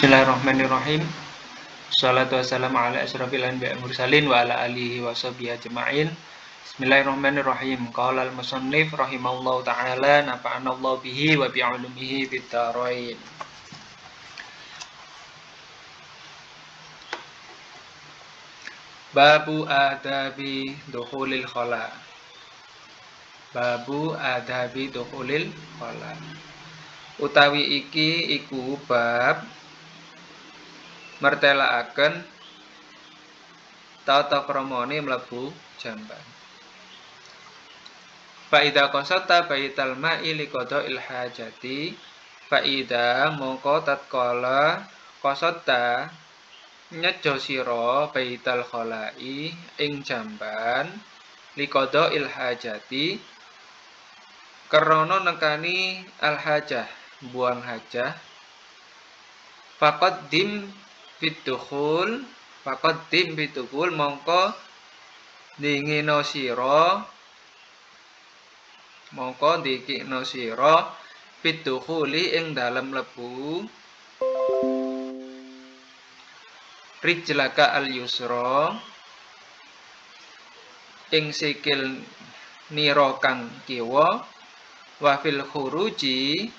Bismillahirrahmanirrahim. Shalatu wassalamu ala asyrafil anbiya'i mursalin wa ala alihi wa sahbihi ajma'in. Bismillahirrahmanirrahim. Qala al-musannif rahimallahu ta'ala nafa'anallahu bihi wa bi'ulumihi fid dharain. Babu adabi dukhulil khala. Babu adabi dukhulil khala. Utawi iki iku bab mertelaaken tata kramane mlebu jamban. Faida qasata baital ma'i liqada'il hajati. Faida mongko tatkala qasata nyejo sira baital khalai ing jamban liqada'il hajati krana nekani al hajah buang hajah. Faqaddim bitukhul mongko dingino sira bitukhuli ing dalem lebu rijlaka al yusra ing sikil nira kang kiwa wa fil khuruji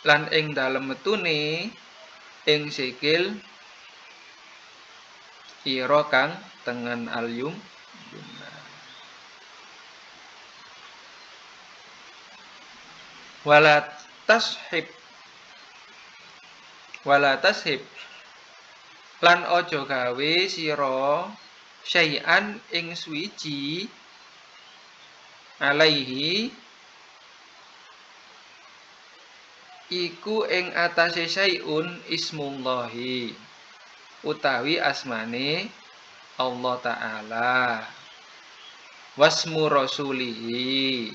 lan ing dalem metune ing sikil ira kang tengen al-yum wala tashib lan aja gawe sira syai'an ing suwiji alaihi iku ing atase syai'un ismullahi utawi asmane Allah Ta'ala wasmu rasulihi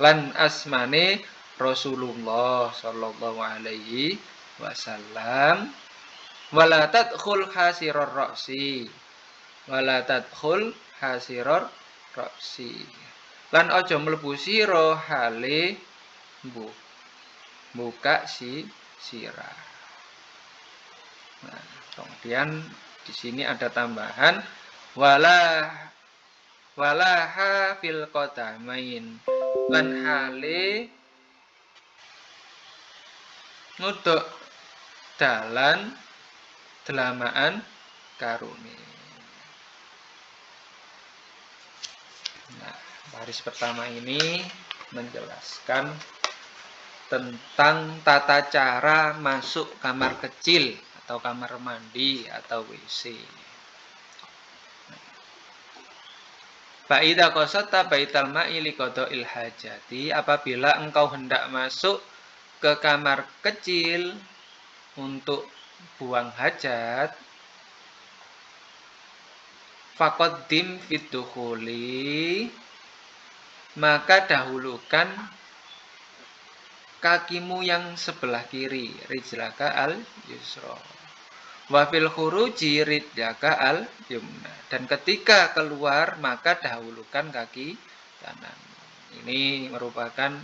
lan asmane Rasulullah sallallahu alaihi wasallam wala tadkhul hasirar ra'si lan aja mlebu sira hale buka sirah. Nah, kemudian di sini ada tambahan walaha fil qadamain lan hale nguduk dalan delamaan karuni. Nah, baris pertama ini menjelaskan tentang tata cara masuk kamar kecil atau kamar mandi atau WC. Fa'idha qasata baital ma'i liqada'il hajati, apabila engkau hendak masuk ke kamar kecil untuk buang hajat, faqaddim fid dukhuli, maka dahulukan kakimu yang sebelah kiri, rijlaka al yusra, wa fil khuruji rijlaka al yumna, dan ketika keluar maka dahulukan kaki kanan. Ini merupakan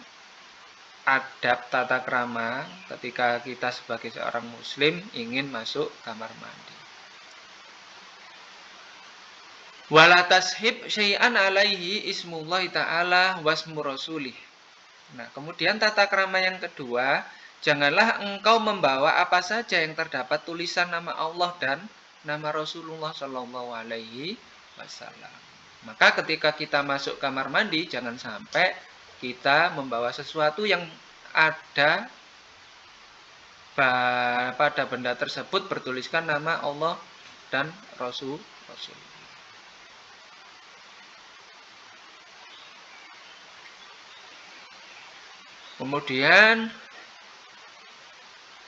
adab tata krama ketika kita sebagai seorang muslim ingin masuk kamar mandi. Wala tashib syai'an alaihi ismullahi ta'ala wasmu rasulih. Nah, kemudian tata krama yang kedua, janganlah engkau membawa apa saja yang terdapat tulisan nama Allah dan nama Rasulullah sallallahu alaihi wasallam. Maka ketika kita masuk kamar mandi, jangan sampai kita membawa sesuatu yang ada pada benda tersebut bertuliskan nama Allah dan Rasul. Kemudian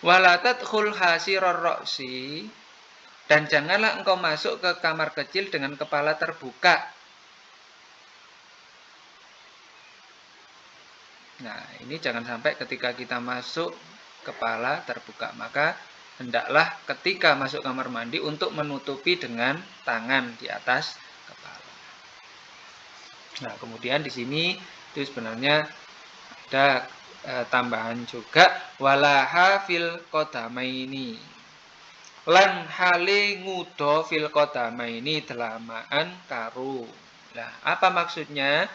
wala tadkhul hasirar ra'si, dan janganlah engkau masuk ke kamar kecil dengan kepala terbuka. Nah, ini jangan sampai ketika kita masuk kepala terbuka, maka hendaklah ketika masuk kamar mandi untuk menutupi dengan tangan di atas kepala. Nah, kemudian di sini itu sebenarnya ada tambahan juga walaha fil qadamaini lan hale ngudo fil qadamaini delamaan karu. Nah, apa maksudnya?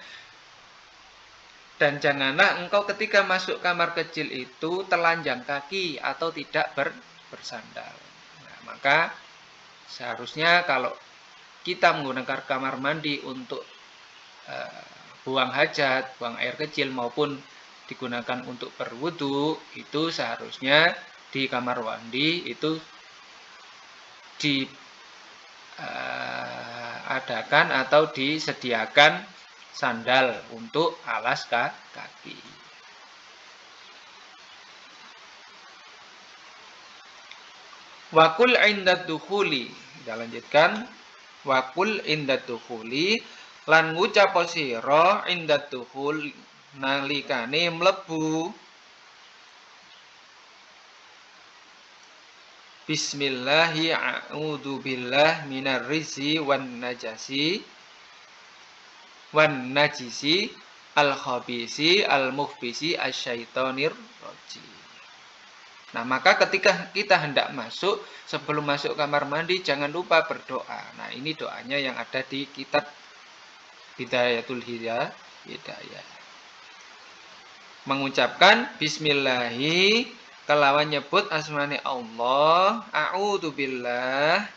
Dan janganlah engkau ketika masuk kamar kecil itu telanjang kaki atau tidak bersandal. Nah, maka seharusnya kalau kita menggunakan kamar mandi untuk buang hajat, buang air kecil maupun digunakan untuk berwudu, itu seharusnya di kamar mandi itu diadakan atau disediakan sandal untuk alas kaki. Wakul indad dukhuli, kita lanjutkan. Wakul indad dukhuli lan ngucap sira indad dukhul nalikane mlebu Bismillahi a'udzu billah minar rizzi wan najasi wan najisi al khabisi al mukhbisi asyaitonir rajim. Nah, maka ketika kita hendak masuk, sebelum masuk kamar mandi jangan lupa berdoa. Nah, ini doanya yang ada di kitab Hidayatul Hidayah. Mengucapkan bismillahi kelawan nyebut asmane Allah, a'udzu billah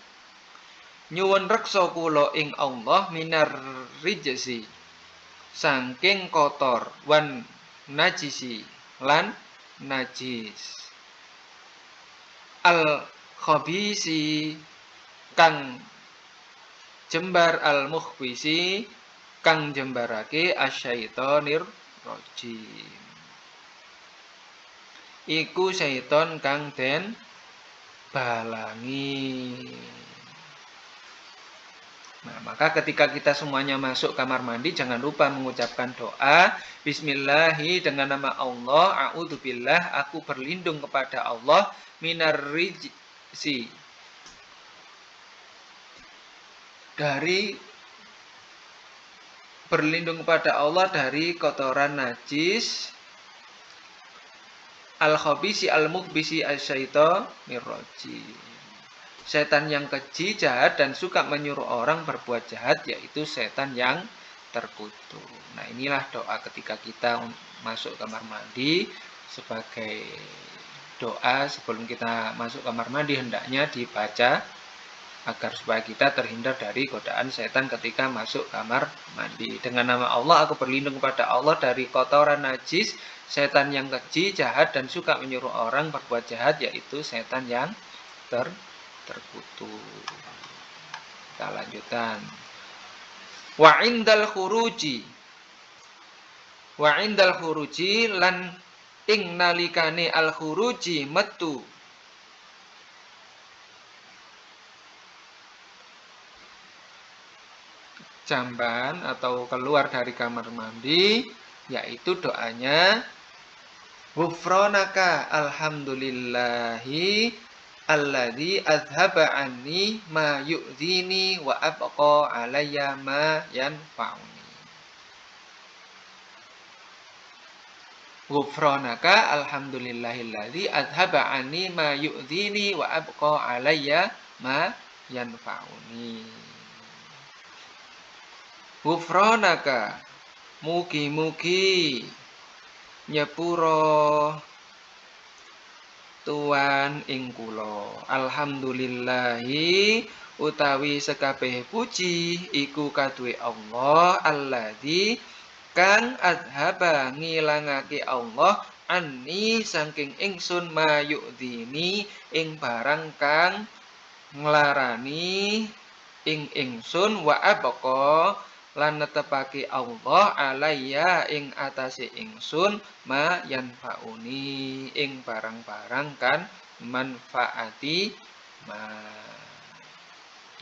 nyuwun reksa kula ing Allah minar rijsi saking kotor wan najisi lan najis al khabisi kang jembar al mukhbisi kang jembarake asyaitonir rajim iku syaiton kang den balangi. Nah, maka ketika kita semuanya masuk kamar mandi jangan lupa mengucapkan doa bismillahi dengan nama Allah, a'udzubillah aku berlindung kepada Allah minar rijsi dari berlindung kepada Allah dari kotoran najis al-khabisi al-mukhbisi asyaitonir rajim. Setan yang keji, jahat, dan suka menyuruh orang berbuat jahat, yaitu setan yang terkutuk. Nah, inilah doa ketika kita masuk kamar mandi. Sebagai doa sebelum kita masuk kamar mandi, hendaknya dibaca agar supaya kita terhindar dari godaan setan ketika masuk kamar mandi. Dengan nama Allah, aku berlindung kepada Allah dari kotoran najis, setan yang keji, jahat, dan suka menyuruh orang berbuat jahat, yaitu setan yang terkutuk. Kita lanjutkan. Wa indal khuruji lan ing nalikane al khuruji metu jamban atau keluar dari kamar mandi, yaitu doanya ghufranaka alhamdulillahi alladzi azhaba anni ma yu'dhini wa abqa alayya ma yanfa'uni. Ghufranaka alhamdulillahilladzi azhaba anni ma yu'dhini wa abqa alayya ma yanfa'uni. Ghufranaka mugi-mugi nyepuro Tuhan ing kula. Alhamdulillahi utawi sekabeh puji iku kaduwe Allah alladzi kang adhaba ngilangake Allah anni saking ingsun mayudini ing barang kang nglarani ing ingsun wa abqa lan netepake Allah alayya ing atase ingsun ma yanfauni ing barang-barang kan manfaati ma.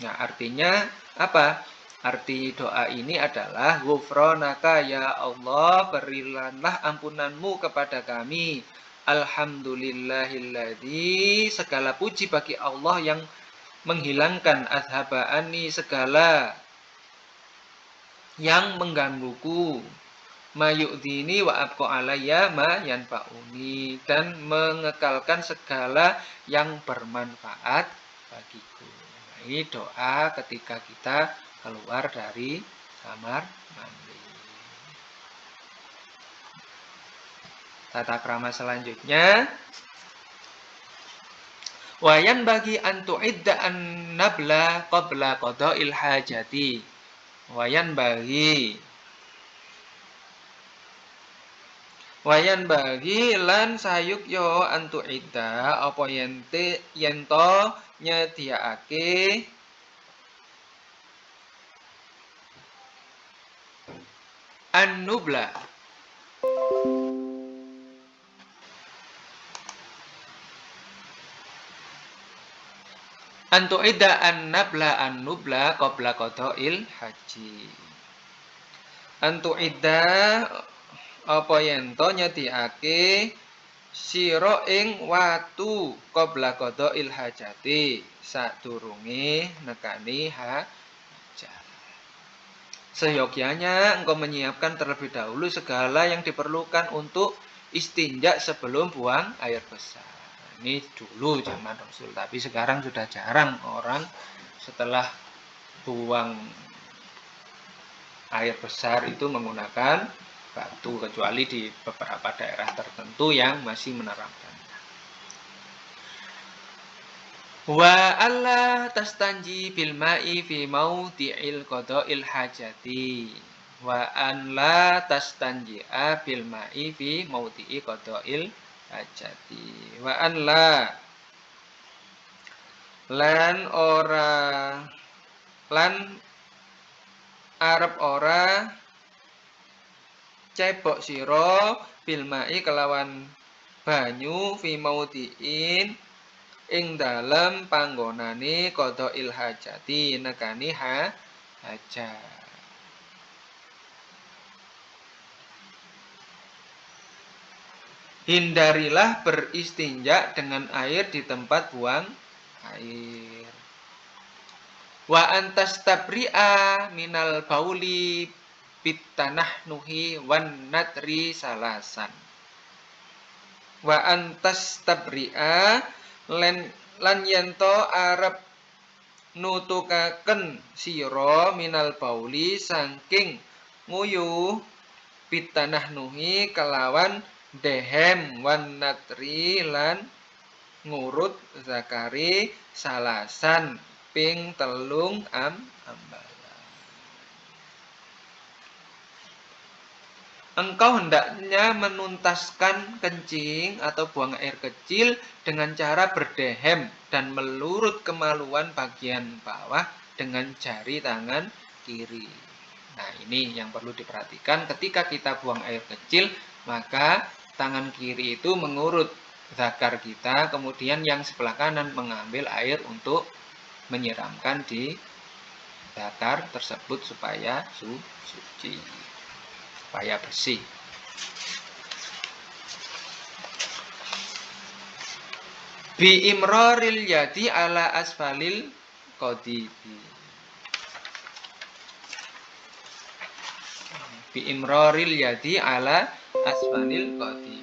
Nah, artinya apa? Arti doa ini adalah ghufranaka ya Allah, berilah ampunanmu kepada kami. Alhamdulillahilladzi segala puji bagi Allah yang menghilangkan azhabani segala yang menggangguku mayu'dini wa abqa alayya ma yanfa'uni, dan mengekalkan segala yang bermanfaat bagiku. Nah, ini doa ketika kita keluar dari kamar mandi. Tata krama selanjutnya, wayan bagi antu'idda an-nabla qabla qada'il hajati. Wayan bagi lan sayuk yo antu'idda apa yento nyediakake an-nubla an-nubla qabla qada'il haji. Antu'idda apa yento nyediake sira ing watu qabla qada'il hajati, sadurunge nekani hajat. Seyogyanya engkau menyiapkan terlebih dahulu segala yang diperlukan untuk istinja sebelum buang air besar. Ini dulu zaman Rasul, tapi sekarang sudah jarang orang setelah buang air besar itu menggunakan batu, kecuali di beberapa daerah tertentu yang masih menerapkannya. Wa alla tastanji bil ma'i fi maudi'il qada'il hajati. Wa an la tastanji'a bil ma'i fi maudi'i qada'il hajati. Wa an la lan ora lan arep ora cebok sira bil ma'i kelawan banyu fi maudi'in ing dalem panggonane qada'il hajati, nekani hajat. Hindarilah beristinja dengan air di tempat buang air. Wa antas tabri'a minal bauli bitanah nuhi wan natri salasan. Wa antas tabri'a lan yento arep nutukaken sira minal bauli saking nguyuh bitanah nuhi kelawan dehem wan natri lan ngurut zakari salasan ping telung ambalan. Engkau hendaknya menuntaskan kencing atau buang air kecil dengan cara berdehem dan melurut kemaluan bagian bawah dengan jari tangan kiri. Nah, ini yang perlu diperhatikan ketika kita buang air kecil, maka tangan kiri itu mengurut zakar kita, kemudian yang sebelah kanan mengambil air untuk menyiramkan di zakar tersebut supaya suci, supaya bersih. Bi imraril yadi ala asfalil qadibi. Bi imraril yadi ala asfalil qadibi.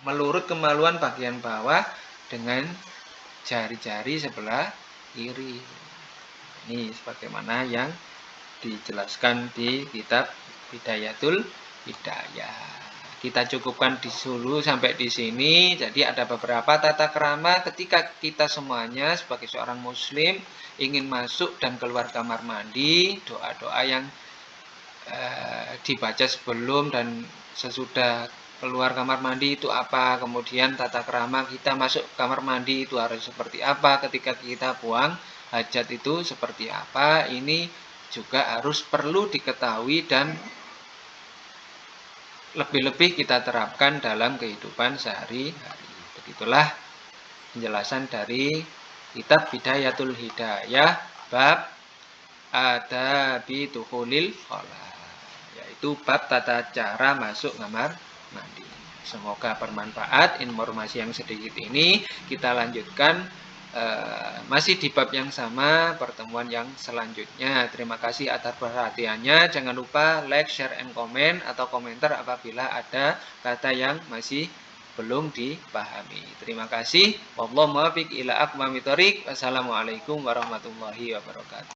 Melurut kemaluan bagian bawah dengan jari-jari sebelah kiri. Ini sebagaimana yang dijelaskan di kitab Bidayatul Hidayah. Kita cukupkan dulu sampai di sini. Jadi ada beberapa tata krama ketika kita semuanya sebagai seorang muslim ingin masuk dan keluar kamar mandi, doa-doa yang dibaca sebelum dan sesudah keluar kamar mandi itu apa, kemudian tata krama kita masuk kamar mandi itu harus seperti apa, ketika kita buang hajat itu seperti apa, ini juga harus perlu diketahui dan lebih-lebih kita terapkan dalam kehidupan sehari-hari. Begitulah penjelasan dari kitab Bidayatul Hidayah bab adabi dukhulil khala, yaitu bab tata cara masuk kamar mandi. Semoga bermanfaat informasi yang sedikit ini. Kita lanjutkan masih di bab yang sama pertemuan yang selanjutnya. Terima kasih atas perhatiannya. Jangan lupa like, share, and comment atau komentar apabila ada kata yang masih belum dipahami. Terima kasih. Wallahu muwaffiq ila aqwamit thoriq. Wassalamualaikum warahmatullahi wabarakatuh.